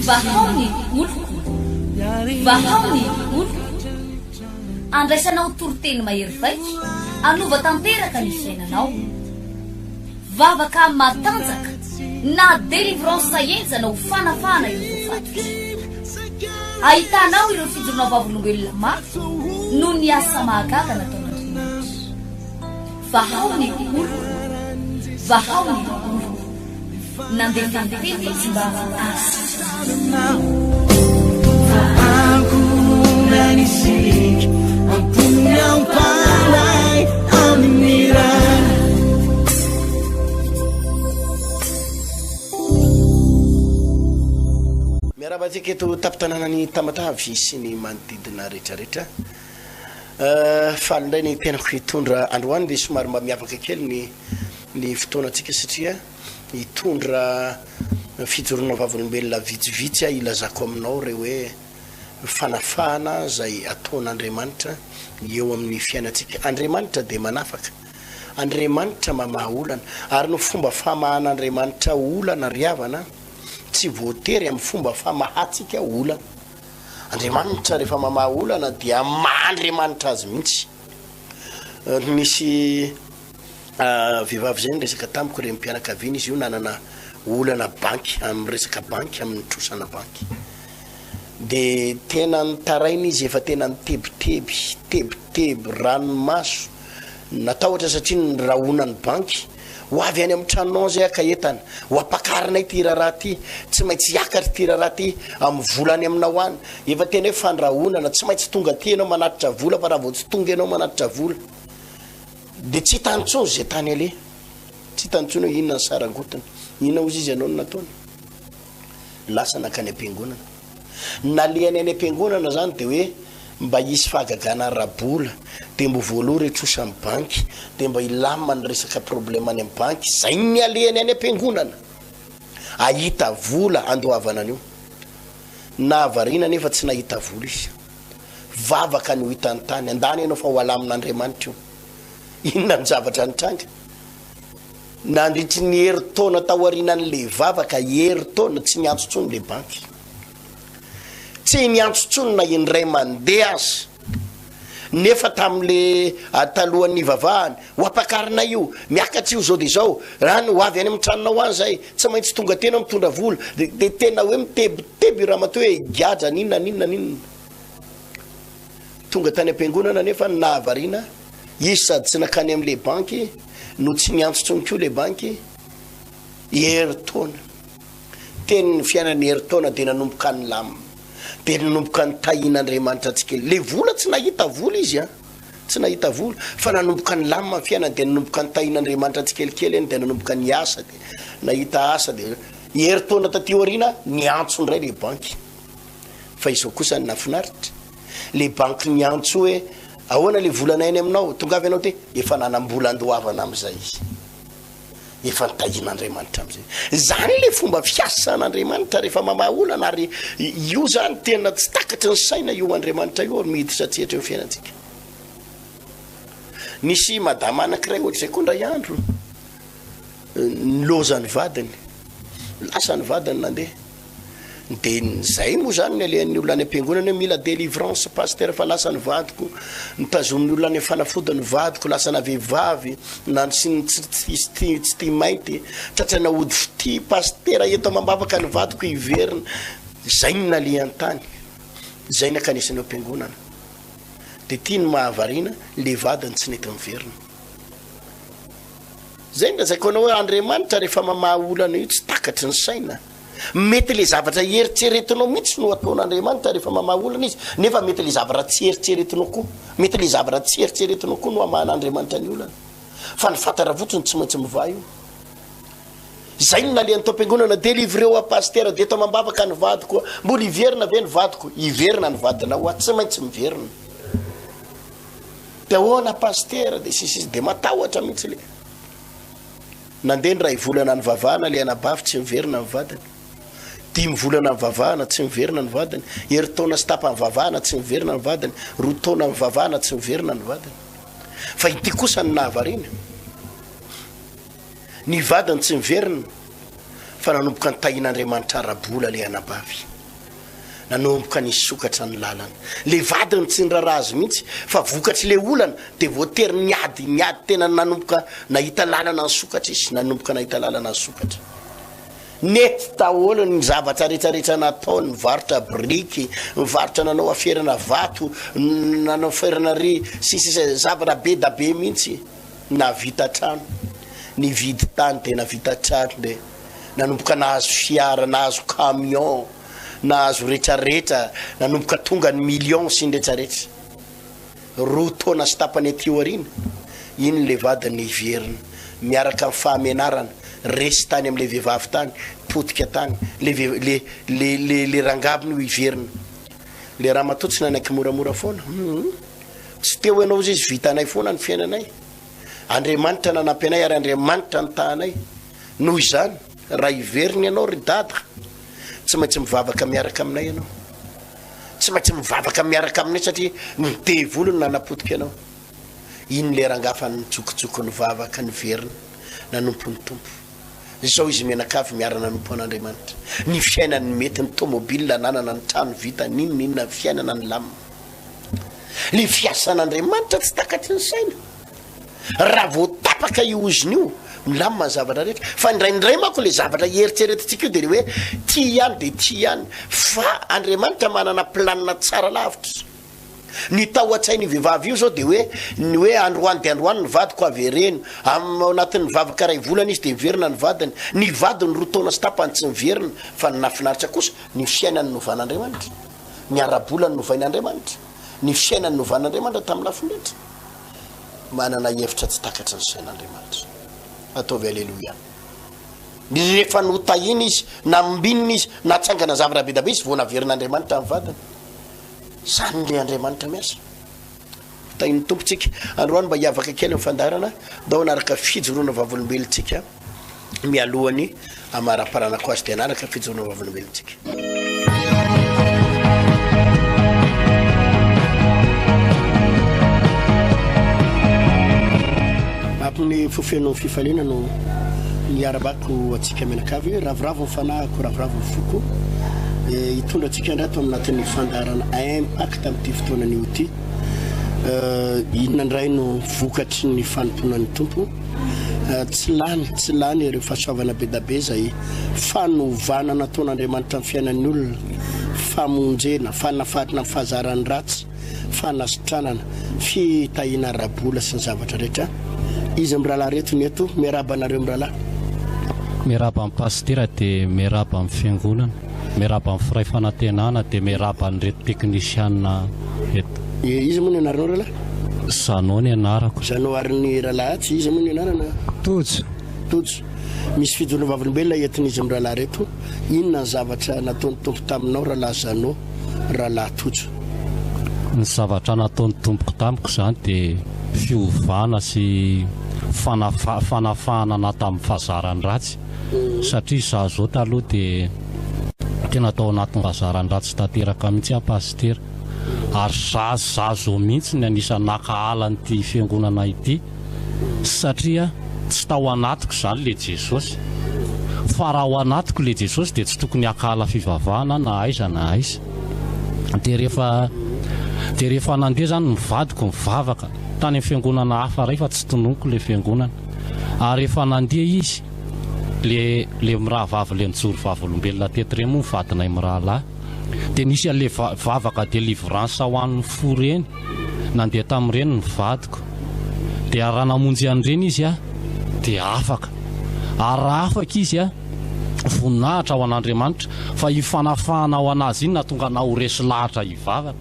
vahaony oloko vahaony oloko andraisanao toroteny mahery vaiko anova tanteraka ny fiainanao vavaka matanjaka na délivrance enjana ho fanafana ireo fatotra ahitanao ireo fijorona vavolombelona mafy no ny asa mahagaga nataon'Andriamanitra vahaony oloko vahaony oloko nandeha tantety izy mba Nanisik ang punyang palay aminiran miarabatsika eto tapitananany tamatavy sy ny manodidina rehetrarehetra falindray ny tenako hitondra androany dia somary mba miavaka kely ny fotoanatsika satria hitondra fijorona vavolombelona vitsivitsy ilazako aminao reo hoe fanafana zay ataon'Andriamanitra eo amin'ny fiainatsika. Andriamanitra dia manafaka, Andriamanitra mamaha olana ary no fomba famahan'Andriamanitra olana riavana tsy voatery amin'ny fomba famahatsika olana. Andriamanitra rehefa mamaha olana dia mahandriamanitra azy mihitsy. Misy vehivavy zay resaka tamiko re mpianakaviana izy io nanana olana banky amin'ny resaka banky amin'ny trosana banky de tena nitarainy izy efa tena nitebiteby ranomaso natahotra satria ny rahonany banky ho avy any amin'ny tranonao zay aka entana ho apakarinay ty raha ty tsy maintsy hiakatra ty raha ty amin'ny volany aminao any efa tena hoe fandrahonana tsy maintsy tonga ty ianao manatitra vola fa raha vao tsy tonga ianao manatitra vola de tsy hitantsony zay tany ale tsy hitantsony hoe inona ny sarangotana inona ozy izy ianao no nataony lasa nakany am-piangonana nalehany any am-piangonana zany de hoe mba hisy fahagagana rabola de mbo voaloha retrosa amin'ny banky de mba ilamina ny resaka problème any amin'ny banky zay ny alehany any am-piangonana ahita vola andohavana an'io na avarina nefa tsy nahita vola izy vavaka ny ho hitany tany andany ianao fa ho alamin'Andriamanitra io inona ny zavatra nitranga nandritry ny heritona taorinan'le vavaka heritona tsy niantsotsony le banky tsy niantsotsony na indray mandeha azy nefa tam'le talohan'ny vavahany ho apakarina io miakatra io zao de zao rano ho avy any amin'ny tranonao any zay tsy maintsy tonga tena mitondra vola de tena hoe mitebiteby raha matoa hoe giaja ninona tonga tany am-piangonana nefa nahavariana izy sady tsy nakany am'le banky no tsy niantsotsony ko le banky heritona teny ny fiainany heritona de nanomboka ny lamina de nanomboka ny tahin'Andriamanitra atsika le vola tsy nahita vola izy tsy nahita vola fa nanomboka ny lamina fiainany de nanomboka ny tahin'Andriamanitra atsikelikely eny de nanomboka ny asa de nahita asa de heritona taty orina niantso ndray le banky fa izao kosa ny nafinaritra le banky niantso hoe ahoana le volanay any aminao tongavy anao te efa nanambola andohavana am'izay izy efa nitahin'Andriamanitra am'izay zany le fomba fiasan'Andriamanitra rehefa mamaha olana ary io zany tena tsy takatry ny saina io Andriamanitra io miditra tsetra eo fiainantsika nisy madama anankiray ohatr'izay koa ndray andro nilozany vadiny lasa ny vadiny nandeha de zay moa zany ny alehan'ny olona any am-piangonana hoe mila délivrance pasteur fa lasa ny vadiko nitazomin'ny olona any fanafody ny vadiko lasa na vehivavy na tsy tia mainty tratra naody fity pasteur eto mambavaka ny vadiko iverina zay ny nalehany tany zay ny akanisany am-piangonana de tia ny mahavarina le vadiny tsy nety miverina zay ny razako anao hoe Andriamanitra rehefa mamaha olana io tsy takatry ny saina mety le zavatra eritseretinao mihitsy no ataon'Andriamanitra rehefa mamaha olana izy nefa mety le zavatra tsy eritseretinao koa mety le zavatra tsy eritseretinao koa no amahan'Andriamanitra ny olana fa ny fatara fotsiny tsy maintsy miva io zay ny nalehan'ny tam-piangonana délivreo a pasteur de eto mambavaka ny vadiko mbola iverina ve ny vadiko iverina ny vadinao a tsy maintsy miverina de ahoana pasteur de sisy de matahotra mihitsy le nandeha ny ray volana ny vavahana le anabavy tsy miverina ny vadiny 10 volana ny vavahana tsy miverina ny vadiny heritona sy tapa ny vavahana tsy miverina ny vadiny rotona ny vavahana tsy miverina ny vadiny fa ity kosa ny nahavariana ny vadiny tsy miverina fa nanomboka ny tahin'andriamanitra arabola le anabavy nanomboka ny sokatra ny lalana le vadiny tsy nyraraha azy mihitsy fa vokatry le olana de voatery niady tena nanomboka nahita lalana ny sokatra izy nanomboka nahita lalana ny sokatra nety taolo ny zavatra rehetrarehetra natao ny varotra briky mivarotra nanao aferana vato nanao aferana ry sisy zavatra be da be mihitsy navita trano ny vidy tany de navita trano de nanomboka nahazo fiara nahazo camion nahazo rehetrarehetra nanomboka tonga ny million sy ny rehetrarehetra roa taona sy tapany atio arina iny le vadiny iverina miaraka amin'ny fahamenarana resy tany am'le vehivavy tany potika tany le rangabiny ho iverina le raha matotsy nanaiky moramora foana tsy teo ianao izy izy vitanay foana ny fiainanay andriamanitra nanampy anay ary andriamanitra ny tahanay noho izany raha iveriny ianao ry dada tsy maintsy mivavaka miaraka aminay ianao tsy maintsy mivavaka miaraka aminay satria midevolo ny nanapotika ianao iny le rangafa ny tsokitsoko ny vavaka ny verina nanompo ny tompo zao izy menakavy miarana nompo an'andriamanitra ny fiainany mety ny tomobile nanana ny trano vita ninona fiainana ny lamina le fiasan'andriamanitra tsy takatry ny saina raha vo tapaka io oziny io milamina ny zavatra rehetra fa indraindray manko le zavatra eritreretintsika io de le hoe ty ihany de ty ihany fa andriamanitra manana planina tsara lavitra ny tao a-tsainy vehivavy io zao de ny hoe androany de androany ny vadiko avereny anatin'ny vavaka ray volana izy de miverina ny vadiny ny vadiny roa taona sy tapany tsy miverina fa ny nafinaritra kosa ny fiainany novan'andriamanitra ny arabola ny novain'andriamanitra ny fiainany novan'andriamanitra tamin'ny lafindretra manana hevitra tsy takatry ny sain'andriamanitra ataovy alleloia rehefa notahiny izy na mbinina izy natsangana zavatra be da be izy vo naverin'andriamanitra amin'ny vadiny zany le andriamanitra miasa tahiny tompotsika androany mba hiavaka kely mifandarana dao anaraka fijoroana vavolombelontsika mialohany amaraparanako azy de anaraka fijoroana vavolombelontsika apiny fofenao fifaliana no niarabako atsika menakavy ravoravo mifanahako ravoravo mifoko hitondra atsika ndrato aminatin'ny fandarana impact amin'ity fotoanany io ty inona ndray no vokatry ny fanomponan'ny tompo tsy lany ireo fahasoavana be da be zay fanovana nataon'andriamanitra amin'ny fiainan'ny olona famonjena fanafatina amin'ny fahazarany ratsy fanasitranana fitahina rabola sy ny zavatra rehetra izy mirahalahy reto ny eto miaraba anareo mirahalahy miaraba amin'ny pastera de miaraba amin'ny fiangonana miaraba amin'ny firay fanantenana de miaraba ny reto teknisiana eto izy moa ny anarano rahalahy zanao ny anarako zanao aryny rahalahy tsy izy moa ny anarana tojo misy fijoroana vavolombelona entin'izy mirahalahy reto inona ny zavatra nataon'ny tompo taminao rahalahy zanao rahalahy tojo ny zavatra nataon'ny tompoko tamiko zany de fiovana sy fanafahana na tamin'ny fahazarany ratsy satria za zao taloha de tena atao anatin'ny fahazarany ratsy tanteraka mihitsy apastera ary za zao mihitsy ny anisany nakahala nyity fiangonana ity satria tsy tao anatiko zany le jesosy fa raha ao anatiko le jesosy de tsy tokony akahala fivavahana na aiza na aiza de rehefa nandeha zany mivadiko mivavaka tany amin'ny fiangonana hafa ray fa tsy tononoko le fiangonana ary rehefa nandeha izy le mirahavavy le nijoro vavolombelona teto reny moa mivadinay mirahalahy de nisy an'le vavaka délivrance ho an'ny fo reny nandeha tamin'ireny mivadiko de raha namonjy an'ireny izy a de afaka ary raha afaka izy a voninahitra ao an'andriamanitra fa hifanafahana ao anazy iny na tonga na ho resy lahatra hivavaka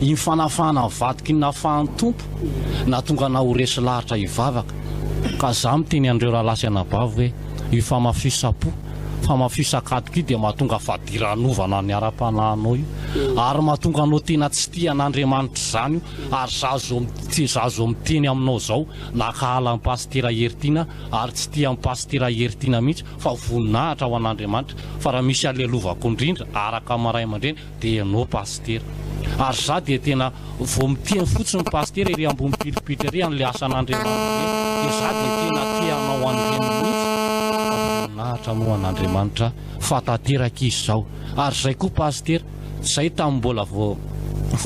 hifanafahana mivadika iny nafahan'ny tompo na tonga na ho resy lahatra hivavaka ka za miteny andreo rahalahy sy anabavy hoe ifamafisapo famafisakatoko io de mahatonga fadiranova ny ara-panahinao io ary mahatonga anao tena tsy tia an'andriamanitra zany io ary za zo miteny aminao zao nakahala amin'ny pastera heritiana ary tsy tia amin'ny pastera heritiana mihitsy fa voninahitra ao an'andriamanitra fa raha misy alelovako indrindra araka maray aman-dreny de ianao pastera ary za de tena vo miteny fotsiny pastera ery ambony pilipitra ery an'le asan'andriamanitra de za de tena tianao an'ireny mihitsy voninahitra no an'Andriamanitra fatateraka izy zao. Ary zay koa pastera, zay tamin'ny mbola vao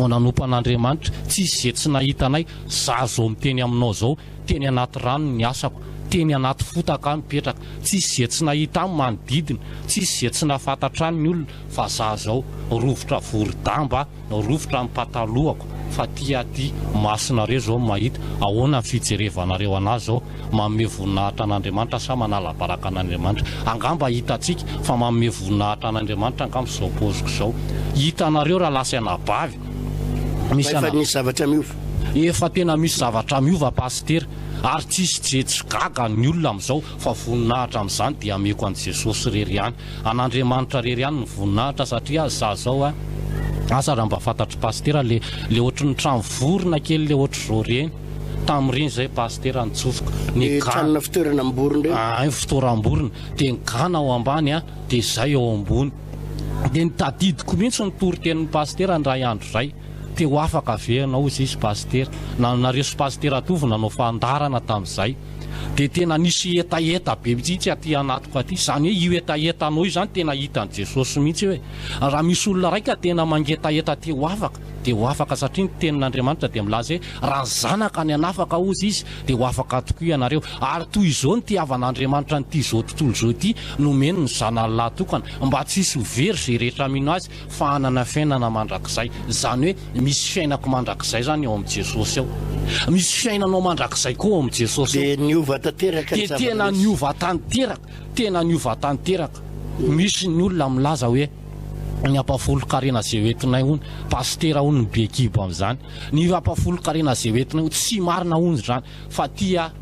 nanompan'Andriamanitra tsisy zay tsy nahitanay, za zao miteny aminao zao, teny anaty rano ny asako, teny anaty fotaka mipetraka, tsisy zay tsy nahita amin'ny manodidina, tsisy zay tsy nafantatra ny olona, fa za zao rovotra vorodamba, rovotra amin'ny patalohako, fa ty masonareo zao mahita ahoana ny fijerevanareo anazy zao, manome voninahitra an'Andriamanitra sa manala baraka an'Andriamanitra. Angamba hitantsika fa manome voninahitra an'Andriamanitra angamba zao poziko zao. Hitanareo raha lasa anabavy misy zavatra miova, efa tena misy zavatra miova pastera, ary tsisy jetsy gaga ny olona amin'izao, fa voninahitra amin'izany dia ameko an' Jesosy rery ihany, an'Andriamanitra rery ihany ny voninahitra, satria za zao asa raha mba fantatry pastera le ohatry ny trano vorona kely le ohatry zao reny tamin'ireny zay pastera nitsofoka ny tranona fitoerana amborona fitoeram-borona, dia ny gana ao ambany dia zay ao ambony, dia nitadidiko mihitsy ny toritenin'ny pastera ny ray andro zay, dia ho afaka aveanao izy pastera, nareso pastera tovy nanao fandarana tamin'izay, dia tena nisy etaeta be mitsitsy aty anatiko aty, zany hoe io etaetanao io zany tena hitan'i Jesosy mihitsy hoe raha misy olona raika tena mangetaeta ty ho afaka, dia ho afaka, satria ny tenin'Andriamanitra dia milaza hoe raha zanaka ny anafaka ozy izy dia ho afaka tokoa ianareo. Ary toy izao ny tiavan'Andriamanitra nyty zao tontolo zao ty nomeny ny zanany lahatokana, mba tsisy ho very zay rehetra mino azy fa hanana fiainana mandrakizay. Zany hoe misy fiainako mandrakizay zany ao amin'i Jesosy ao, misy fiainanao mandrakizay koa ao amin'i Jesosy ao, dia tena niova tanteraka, tena niova tanteraka. Misy ny olona milaza hoe ny ampafolo-karena zay hoentinay hony, pastera hony ny bekibo amin'izany, ny ampafolo-karena zay hoentinay hony tsy marina hony zany, fa tia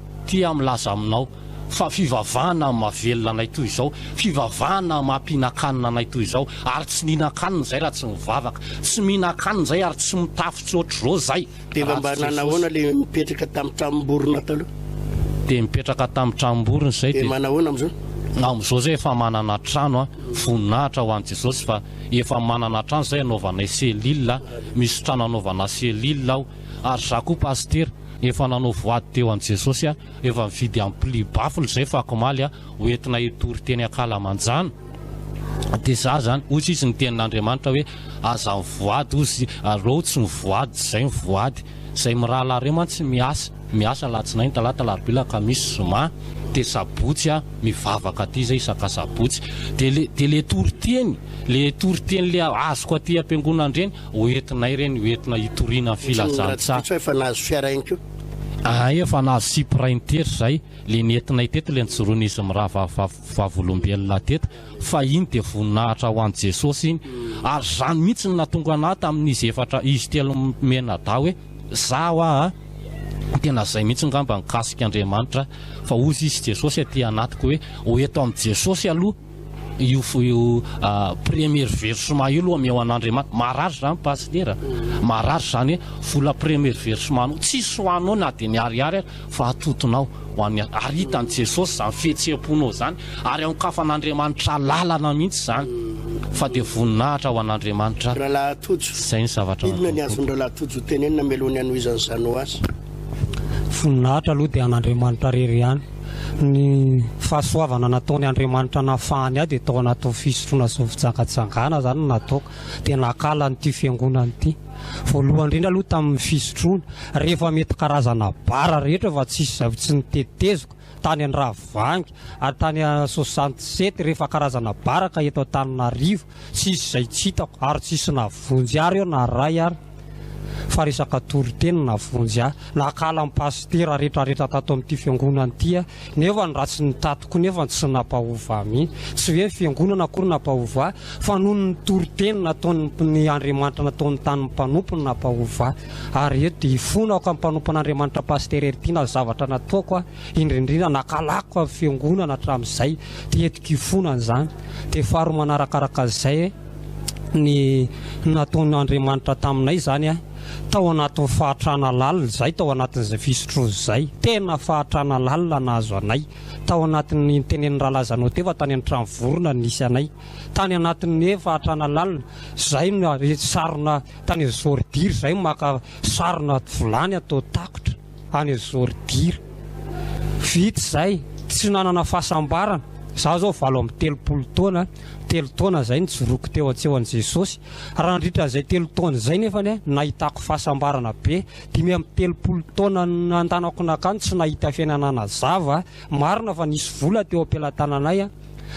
milaza aminao fa fivavahana mavelona anay toy izao, fivavahana mampinakanina anay toy izao, ary tsy nihinan-kanina zay raha tsy mivavaka, tsy mihinan-kanina zay ary tsy mitafitsy ohatr'izao zay. Dia mba nanahoana le mipetraka tamin'ny tranom-borona taloha? Dia mipetraka tamin'ny tranom-borona zay, dia manahoana amin'izao? Amin'izao zay efa manana trano voninahitra ho an'i Jesosy, fa efa manana trano zay anaovana selila, misy trano anaovana selila ao. Ary za koa pastera efa nanao voady teo an'i Jesosy, efa mividy ampli bafily zay fa komaly hoentina hitory teny Akalamanjana. Dia za zany ozy izy ny tenin'Andriamanitra hoe aza mivoady ozy, areo tsy mivoady, zay mivoady, zay mirahalahy reo mantsy miasa latsinainy, talata, larobia, kamisy, zoma, dia sabotsy mivavaka aty zay isaka sabotsy. Dia le toriteny le azoko aty am-piangonana reny hoentinay reny, hoentina hitoriana filazantsara. Efa nahazo fiara iny keo? Efa nahazo sipraintery zay, le nentinay teto le nijoroana izy miraha vavolombelona teto, fa iny dia voninahitra ho an'i Jesosy iny. Ary zany mihitsy ny natonga anahy tamin'izy efatra izy telo menada hoe zaho tena zay mihitsy ngamba nikasika Andriamanitra, fa ozy izy Jesosy aty anatiko hoe hoeto amin'i Jesosy aloha io premier versement io aloha ameo an'Andriamanitra. Marary zany pastera, marary zany hoe vola premier versement anao tsisy ho anao na dia ny ariary fa atotonao ho an'ny, ary hitan'i Jesosy zany fihetseham-ponao zany, ary ankafan'Andriamanitra lalana mihitsy zany, fa dia voninahitra ho an'Andriamanitra. Rahalahy Tojo, zay ny zavatra inona ny azony rahalahy Tojo tenenina melohany anohizany zanao azy? Voninahitra aloha dia an'Andriamanitra rery ihany, ny fahasoavana nataony Andriamanitra nafahany dia tao anaty fisotroana zao fitsangatsangana zany nataoko, dia nakala n'ity fiangonana ity. Voalohany indrindra aloha tamin'ny fisotroana, rehefa mety karazana bara rehetra fa tsisy zavatra tsy niteteziko tany Andravangy ary tany 67 rehefa karazana baraka eto Antananarivo, tsisy zay tsy hitako, ary tsisy navonjy ary eo na ray ary, fa resaka toriteny navonjy ahy. Nakala amin'ny pastera rehetrarehetra tato amin'ity fiangonana ity, nefa ny ratsy ny tatoko nefa tsy nampahova mihitsy, tsy hoe fiangonana akory nampahova, fa noho ny toriteny nataony Andriamanitra nataony tanin'ny mpanompony nampahova. Ary eto dia ifonako amin'ny mpanompon'Andriamanitra pastera ity na zavatra nataoko indrindrindra nakalako amin'ny fiangonana hatramin'izay, dia etiko ifonana zany. Dia faharoa manarakaraka izay ny nataon'Andriamanitra taminay zany tao anatin'ny fahatrana lalina zay, tao anatin'izay fisotroana zay, tena fahatrana lalina nahazo anay, tao anatin'ny tenen'ny ralazanao teo fa tany amin'ny trano vorona nisy anay, tany anatin'ny fahatrana lalina zay sarona tany Zordiry zay maka sarona volany atao takotra any Zordiry, vita zay tsy nanana fahasambarana, za zao valo amin'ny telopolo taona zay nijoroako teo an-tseo an' Jesosy raha nandritra zay 3 taona zay nefany nahitako fahasambarana be 5 amin'ny telopolo taona nandanako nakany tsy nahita fiainana nazava marina fa nisy vola teo am-pelatananay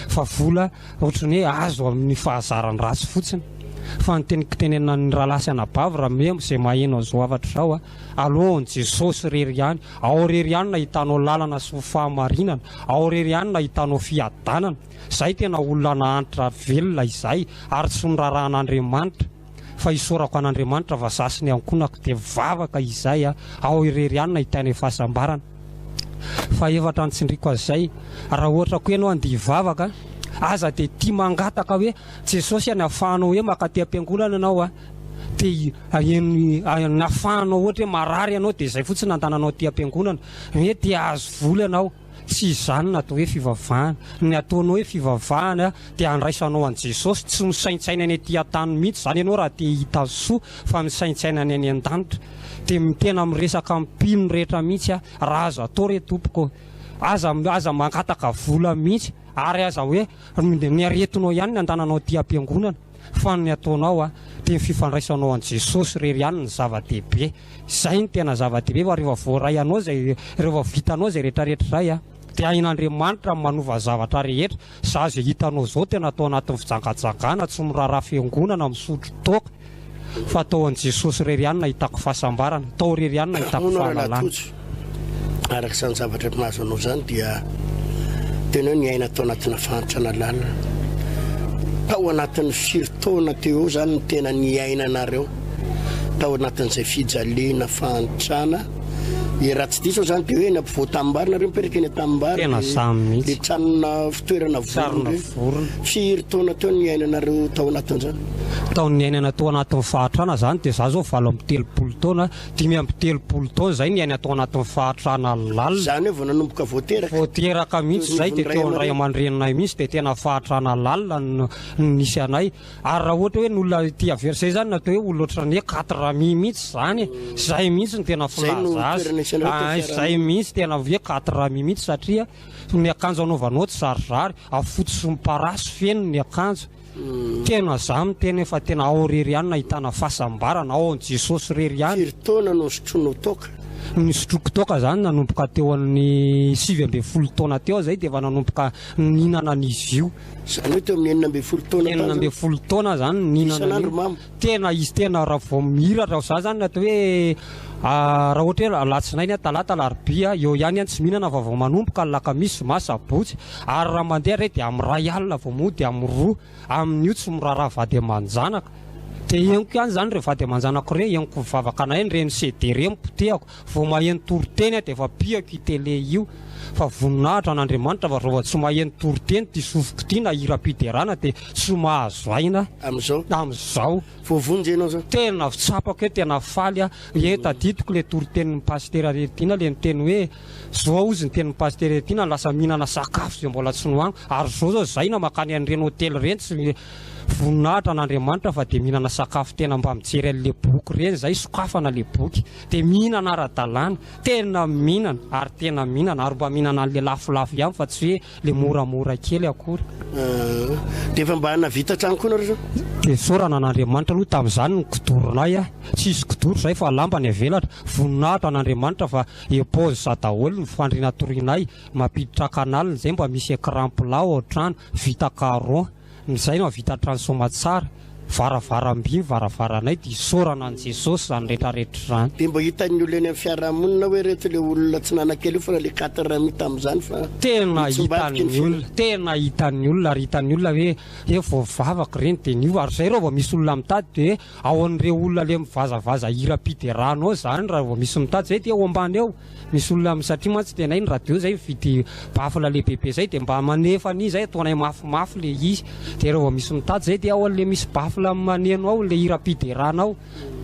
fa vola ohatrany hoe azo amin'ny fahazarany ratsy fotsiny fa nytenikitenena ny rahalasy anabavy raha me zay maheno azo avatra zao aloha ny Jesosy rery ihany ao rery ihany nahitanao lalana sy fahamarinana ao rery ihany nahitanao fiadanana zay tena olona nahantra velona izay ary tsy nirarahan'Andriamanitra fa isorako an'Andriamanitra va sasiny ankonako dia vavaka izay ao rery ihany nahitany fahasambarana fa efatra ny tsindriko azay raha ohatra ko ianao andia vavaka aza dia tia mangataka hoe Jesosy any afahanao hoe makaty am-piangonana anao dia nafahanao ohatra hoe marary ianao dia zay fotsiny nandananao ty am-piangonana hoe dia azo vola ianao tsy izany natao hoe fivavahana ny ataonao hoe fivavahana dia andraisanao an' Jesosy tsy misaintsaina any aty an-tany mihitsy zany ianao raha tia hita soa fa misaintsaina any any an-danitra dia tena miresaka mpino rehetra mihitsy raha azo atao re tompoko aza mangataka vola mihitsy ary aza hoe ny aretinao ihany ny andananao ty am-piangonana fa ny ataonao dia ny fifandraisanao an' Jesosy rery ihany ny zava-dehibe zay ny tena zava-dehibe fa rehefa voaray anao zay rehefa vitanao zay rehetrarehetra zay dia ain'Andriamanitra manova zavatra rehetra za zay hitanao zao tena atao anatin'ny fijangajangana tsy miraharaha fiangonana misotro toka fa atao an' Jesosy rery ihany nahitako fahasambarana atao rery ihany nahitako fahalalana araka izany zavatra mahazo anao zany dia tena hoe ny aina tao anatina fahantrana lalina tao anatin'ny firy-taona teo eo zany ny tena ny ainanareo tao anatin'izay fijaliana fahantrana raha tsy diso zany dia hoe nampivoatambarina reo mipetraka eny tena samy le tranona fitoerana vorona firy taona teo ny ainanareo tao anatin'izany tao ny ainana tao anatin'ny fahatrana zany dia za zao valo amin'ny telopolo taona 5 amin'ny telopolo taona zay ny aina tao anatin'ny fahatrana lalina zany hoe vao nanomboka voateraka mihitsy zay dia teo andray aman-drenanay mihitsy dia tena fahatrana lalina nisy anay ary raha ohatra hoe ny olona ty aversay zany natao hoe olona ohatrany hoe 4 mihitsy zany zay mihitsy ny tena filaza azy zay mihitsy tena hoe 4 mihitsy satria ny akanjo anaovanao tsy zarizary afotsy sy miparasy feno ny akanjo tena zamy tena efa tena ao rery ihany nahitana fahasambarana ao an' Jesosy rery ihany firy taona no sotroanao toka ny sotroko toka zany nanomboka teo amin'ny 7 taona teo zay dia efa nanomboka ninana n'izy io zany hoe teo amin'ny 9 taona zany ninana tena izy tena raha vao miratra za zany natao hoe raha ohatra hoe alatsinainy talata larobia eo ihany tsy mihinana fa vao manomboka lakamisy zoma sabotsy ary raha mandeha ray dia amin'ny ray alina vao mody amin'ny 2 amin'io tsy miraharaha vady aman-janaka dia eniko ihany zany re vady aman-janako re eniko vavaka anay eny reny CD re mipotehako vao maheno toroteny dia efa piako itele io fa voninahitra an'Andriamanitra fa rova tsy maheno toroteny ty sofiko ty na hiram-piderana dia tsy mahazo aina amin'izao voavonjy ianao zao tena tsapako hoe tena faly tadidiko le torotenin'ny pasteur retina le miteny hoe zao izy ny tenin'ny pasteur retina lasa mihinana sakafo zay mbola tsy nohaniko ary zao zao zay na makany an'ireny hotely reny tsy voninahitra an'Andriamanitra fa dia mihinana sakafo tena mba mijery an'le boky reny zay sokafana le boky dia mihinana ara-dalàna tena mihinana ary tena mihinana ary mba mihinana an'le lafolafo ihany fa tsy hoe le moramora kely akory dia efa mba navita trano koa nareo zao dia sorana an'Andriamanitra aloha tamin'izany ny kodoronay tsisy kodoro zay fa lamba ny avelatra voninahitra an'Andriamanitra fa epôzy za daholo ny fandriana torinay mampiditra kanalina zay mba misy écran plat ao trano vita carreau zay no vita transoma tsara varavaram-by varavaranay dia sorana an' Jesosy zany rehetrarehetra zany dia mba hitan'ny olona eny amin'ny fiarahamonina hoe reto le olona tsy nanakely io fa le 4 mita amin'izany fa tena hitan'ny olona ary hitan'ny olona hoe vao vavaka reny dia nio ary zay reo vao misy olona mitady dia ao an'ireo olona le mivazavaza hira-piderana ao zany raha vao misy mitady zay dia ao ambany eo misy olona satria mantsy tena iny radio zay vidy bafila le bebe zay dia mba manefa ny zay ataonay mafimafy le izy dia rehefa vao misy mitady zay dia ao an'le misy bafila maneno ao le hira-piderana ao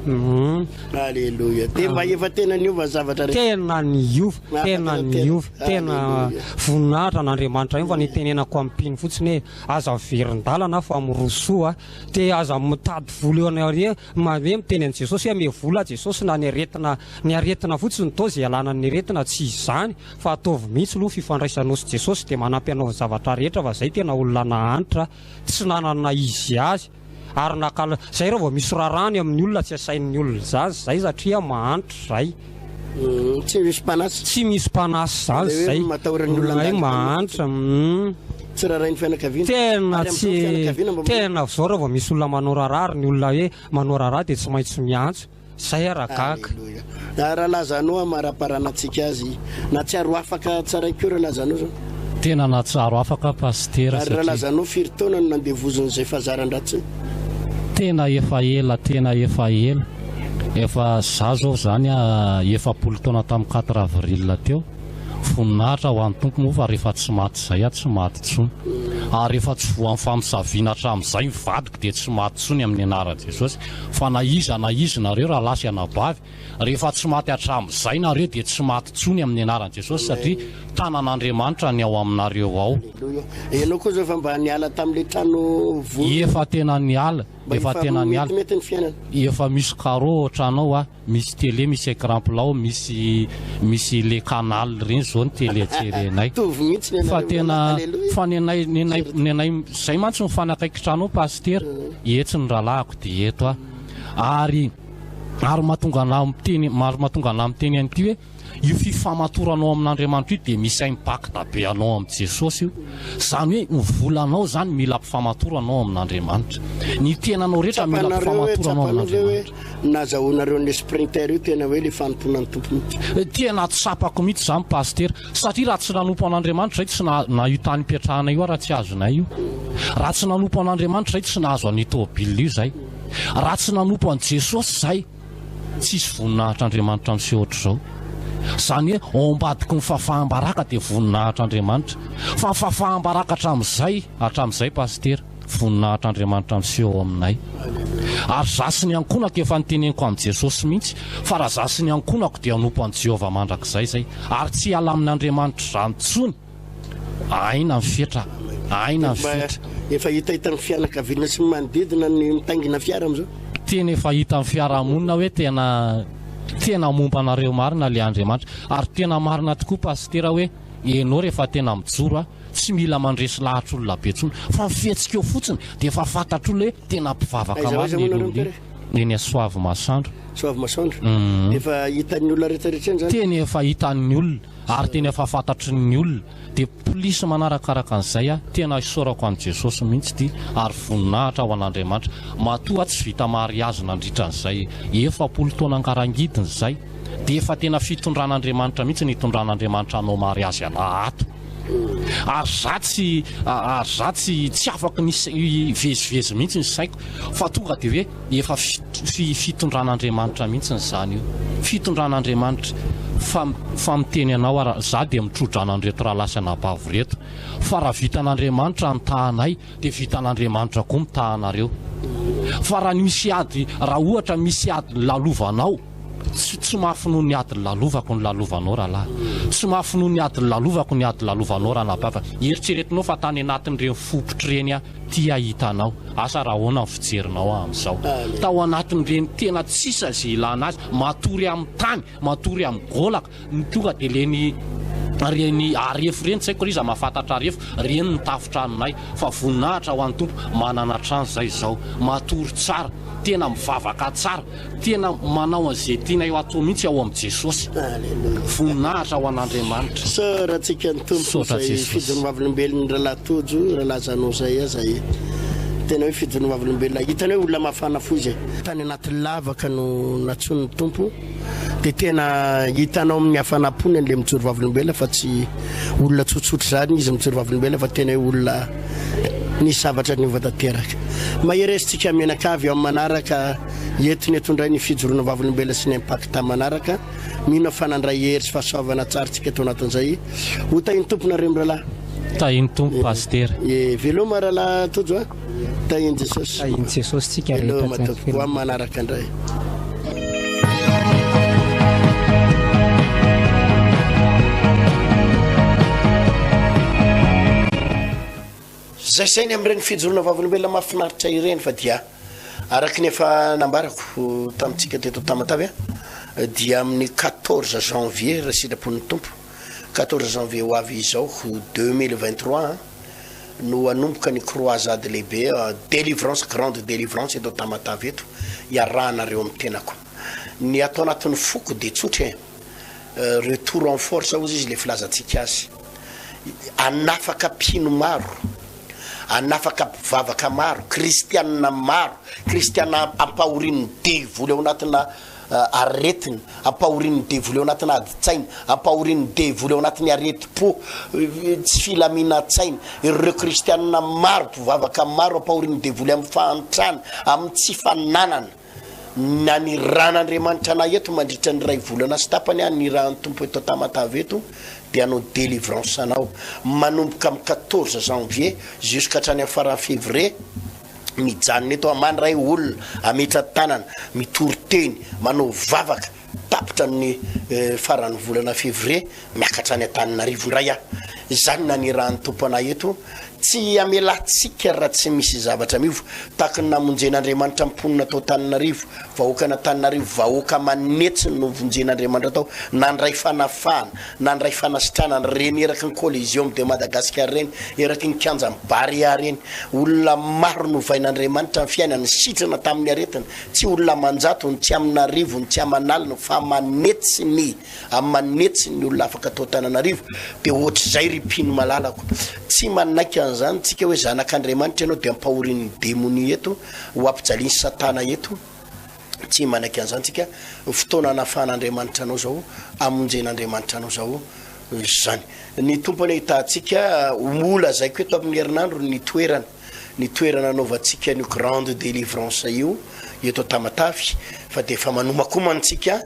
alleloia de mba efa tena niova zavatra tena niova tena niova tena voninahitra n'Andriamanitra io fa nitenenako amin'ny mpino fotsiny hoe aza verin-dalana fa mirosoa te aza mitady vola eo anare hoe miteny an' Jesosy hoe ame vola Jesosy na ny aretina fotsiny tao zay alana ny aretina tsy izany fa ataovy mihitsy aloha fifandraisanao sy Jesosy dia manampy anao zavatra rehetra fa zay tena olona nahanitra tsy nanana izy azy ary nakala zay raha vao misy rarany amin'ny olona tsy asain'ny olona zany zay satria mahanitra zay tsy misy mpanasy tsy misy mpanasy zany zay mahanitra tsy rarahin'ny fianakaviana tena tsy tena zao raha vao misy olona manao rarah ary ny olona hoe manao rarah dia tsy maintsy miantso zay aragaka raha lazanao amara-paranantsika azy na tsy aro afaka tsaraikeo raha lazanao zao tena natsaro afaka pastera ary raha lazanao firy taona no nandevozon'izay fazaran-dratsiny tena efa ela efa za zao zany efapolo taona tamin'ny 4 avril teo voninahitra ho an'ny tompo moa fa rehefa tsy maty zay tsy maty tsony ary rehefa tsy voan'ny famisaviana hatramin'izay mivadika dia tsy maty tsony amin'ny anaran Jesosy fa na iza nareo raha lasy anabavy rehefa tsy maty hatramin'izay nareo dia tsy maty tsony amin'ny anaran Jesosy satria tanan'Andriamanitra ny ao aminareo ao ianao koa zao fa mba niala tamin'ilay trano efa tena niala mety ny fiainana efa misy carreau tranao misy télé misy écran plat misy le canal reny zao ny télé jerenay fa tena fa nenay zay mantsy mifanakaiky tranao paster etsy ny rahalahako dia eto ary mahatonga anahy miteny an'ity hoe io fifamatoranao amin'Andriamanitra io dia misy impact be anao amin'ny Jesosy io zany hoe volanao zany mila mpifamatoranao amin'Andriamanitra ny tenanao rehetra mila mpifamatoranao amin'Andriamanitra nazahoanareo ny sprinter io tena hoe le fanomponan'ny tompony tena tsapako mihitsy zany paster satria raha tsy nanompo an'Andriamanitra zay tsy nahitany mpiatrahana io raha tsy azonay io raha tsy nanompo an'Andriamanitra zay tsy nahazo any tôbila io zay raha tsy nanompo an' Jesosy zay tsisy voninahitr'Andriamanitra amin'izay ohatra zao zany hoe ao ambadiky ny fahafahambaraka dia voninahitr'Andriamanitra fa fahafahambaraka hatramin'izay paster voninahitr'Andriamanitra miseho aminay ary zasy ny ankonako efa niteneniko amin'ny Jesosy mihitsy fa raha zasy ny ankonako dia anompo an' Jehovah mandrakizay zay ary tsy ala amin'Andriamanitra zany tsony aina mifetra efa hitahita ny fianakaviana sy manodidina ny mitaingina fiara am'izao tena efa hita amin'ny fiarahamonina hoe tena momba anareo marina le Andriamanitra ary tena marina tokoa pastera hoe enao rehefa tena mijoro tsy mila mandresy lahatra olona be tsony fa mifetsika eo fotsiny dia efa fantatr'olona hoe tena mpivavaka marina eny Soavy Masandro efa hitan'ny olona rehetrarehetra zany tena efa hitan'ny olona ary tena efa fantatry ny olona dia polisy manarakaraka an'izay tena isorako an' Jesosy mihitsy ty ary voninahitra ho an'Andriamanitra matoa tsy vita mariazy nandritra an'izay efapolo taona ankarangidiny zay dia efa tena fitondran'Andriamanitra mihitsy nitondran'Andriamanitra anao mariazy anahato ary za tsy afaka vezivezy mihitsy ny saiko fa tonga dia hoe efa fitondran'Andriamanitra mihitsy ny zany io fitondran'Andriamanitra fa miteny anao za dia mitrodranan'ireto raha lasy anabavy reto fa raha vitan'Andriamanitra ny tahanay dia vitan'Andriamanitra koa mitahanareo fa raha misy ady raha ohatra misy ady lalovanao tsy mahafinoa ny ady lalovako ny lalovanao rahalahy tsy mahafinoa ny ady lalovako ny ady lalovanao raha nabava eritreretinao fa tany anatin'ireny fopotreny ty ahitanao asa raha hoana ny fijerinao amin'izao tao anatin'ireny tena tsisa zay ilana azy matory amin'ny tany matory amin'ny golaka ny tonga dia reny arefo reny tsy haiko iza mahafantatra arefo reny ny tafotranonay fa voninahitra ho an'ny tompo manana trano zay zao matory tsara tena mivavaka tsara tena manao an'izay tiana eo atao mihitsy ao amin'ny Jesosy voninahitra ho an'Andriamanitra so raha tsika ny tompo zay fidiny vavolombelon'ny rahalahy tojo raha lazanao zay zay tena hoe fidiny vavolombelona hitany hoe olona mafana fo izy tany anaty lavaka no natson'ny tompo dia tena hitanao amin'ny hafanapony an'le mijoro vavolombelona fa tsy olona tsotsotra zany izy mijoro vavolombelona fa tena hoe olona nisy zavatra ny voatateraka maheresitsika menakavy amin'ny manaraka entiny etondray ny fijoroana vavolombelona sy ny impacta manaraka mino fanandray hery sy fahasoavana tsarytsika eto anatin'izay ho tahiny tomponareo rahalahy tahiny tompo paster veloma rahalahy tojo tahiny Jesosy tahiny Jesosy tsika rehetra amin'ny manaraka indray zay sainy am'ireny fijorona vavolombelona mahafinaritra ireny fa dia araky ny efa nambarako tamintsika teto tamatavy dia amin'ny 14 janvier raha sitrapon'ny tompo 14 janvier ho avy izao 2023 no anomboka ny croisade lehibe délivrance grande délivrance eto tamatavy eto iarahanareo amin'ny tenako ny atao anatin'ny foko de tsotra retour en force ozy izy le filazantsika azy anafaka pino maro anafaka mpivavaka maro kristianina maro kristiana ampahorin'ny devoly ao anatina aretiny ampahorin'ny devoly ao anatina aditsaina ampahorin'ny devoly ao anatin'ny areti-po tsy filaminatsaina ireo kristianina maro mpivavaka maro ampahorin'ny devoly amin'ny fahantrana amin'ny tsy fananana na ny ran'Andriamanitra ana eto mandritra ny ray volana sy tapany ny rahan'ny tompo eto tamatavy eto dia anao délivrance anao manomboka amin'ny 14 janvier jusqu'hatrany amin'ny faran'ny février mijanona eto amany ray olona ametra tanana mitory-teny manao vavaka tapitra amin'ny faran'ny volana février miakatra any Antananarivo ray zany na ny rahan'ny tompo ana eto tsy amelatsika raha tsy misy zavatra mivo tahaka ny namonjen'Andriamanitra mponina tao Antananarivo vahoaka n'Antananarivo vahoaka manetsiny no vonjen'Andriamanitra tao nandray fanafahana nandray fanasitrana reny eraky ny Coliseum de Madagascar reny eraky ny kianjan'ny Barea reny olona maro no vain'Andriamanitra ny fiainany sitrana tamin'ny aretina tsy olona manjatony tsy amin'Arivo tsy amanalina fa manetsiny amin'ny olona afaka tao Antananarivo de ohatr'izay ripino malalako tsy manaiky zany tsika hoe zanak'Andriamanitra ianao de ampahorin'ny démonie eto ho ampijaliany satana eto tsy manaiky an'izany tsika fotoana anafahan'Andriamanitra anao zao amonjen'Andriamanitra anao zao zany ny tompony ahitatsika ola zay ko eto amin'ny herinandro ny toerana anaovantsika ny grande délivrance io eto tamatavy fa de efa manomakomantsika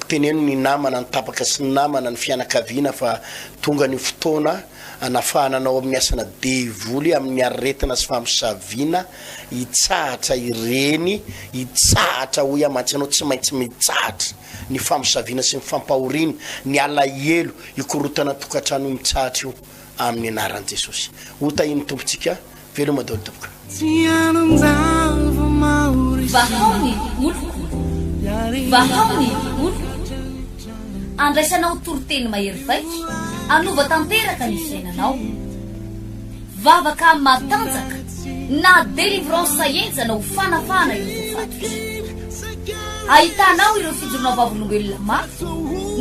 teneno ny namana ny tapaka sy ny namana ny fianakaviana fa tonga ny fotoana anafahana anao amin'ny asana devoly amin'ny aretina sy famosavina hitsahatra ireny hitsahatra hoy amantsy anao tsy maintsy mitsahatra ny famosavina sy ny fampahorina ny alahelo ikorotana tokatrano mitsahatra io amin'ny anaran'i Jesosy hotahiny tompontsika veloma daholo tompoka vahaony olo andraisanao toriteny mahery vaitra anova tanteraka ny fiainanao vavaka matanjaka na délivrance enjana ho fanafana ireo fatotra ahitanao ireo fijorona vavolombelona maro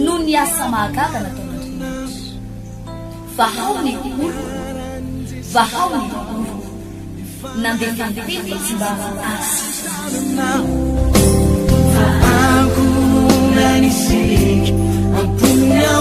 no ny asa mahagaga nataon'Andriamanitra vahaony olo nandeha fandetety tsy mba Aku nanisik, ampunya